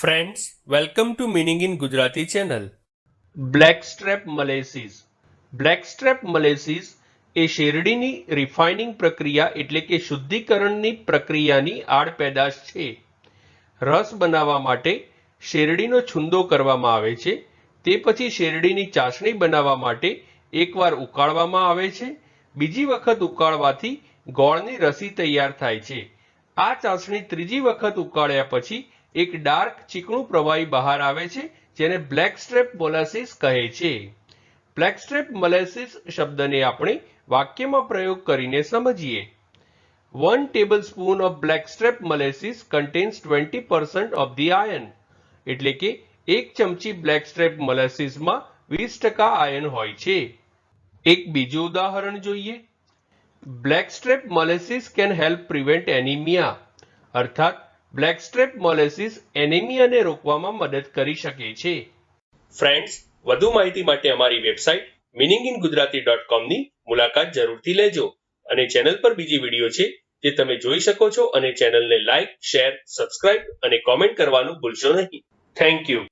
Friends, welcome to Meaning in Gujarati channel. Blackstrap molasses. Blackstrap molasses એ શેરડીની refining પ્રક્રિયા એટલે કે શુદ્ધિકરણની પ્રક્રિયાની આડપેદાશ છે. રસ બનાવવા માટે શેરડીનો છુંદો કરવામાં આવે છે. તે પછી શેરડીની ચાસણી બનાવવા માટે એકવાર ઉકાળવામાં આવે છે. બીજી વખત ઉકાળવાથી ગોળની રસી તૈયાર થાય છે. આ ચાસણી ત્રીજી વખત ઉકાળ્યા પછી એક ડાર્ક ચીકણું પ્રવાહી બહાર આવે છે, જેને બ્લેકસ્ટ્રેપ મોલાસીસ કહે છે. બ્લેકસ્ટ્રેપ મોલાસીસ શબ્દને આપણે વાક્યમાં પ્રયોગ કરીને સમજીએ. 1 tablespoon of blackstrap molasses contains 20% of the iron. એટલે કે 1 ચમચી બ્લેકસ્ટ્રેપ મોલાસીસમાં 20% આયર્ન હોય છે. એક બીજું ઉદાહરણ જોઈએ. Blackstrap molasses can help prevent anaemia. અર્થાત બ્લેકસ્ટ્રેપ મોલાસીસ એનિમિયાને રોકવામાં મદદ કરી શકે છે. ફ્રેન્ડ્સ, વધુ માહિતી માટે અમારી વેબસાઇટ meaninginggujarati.com ની મુલાકાત જરૂરથી લેજો અને ચેનલ પર બીજી વિડીયો છે જે તમે જોઈ શકો છો અને ચેનલને લાઇક, શેર, સબસ્ક્રાઇબ અને કોમેન્ટ કરવાનું ભૂલશો નહીં. Thank you.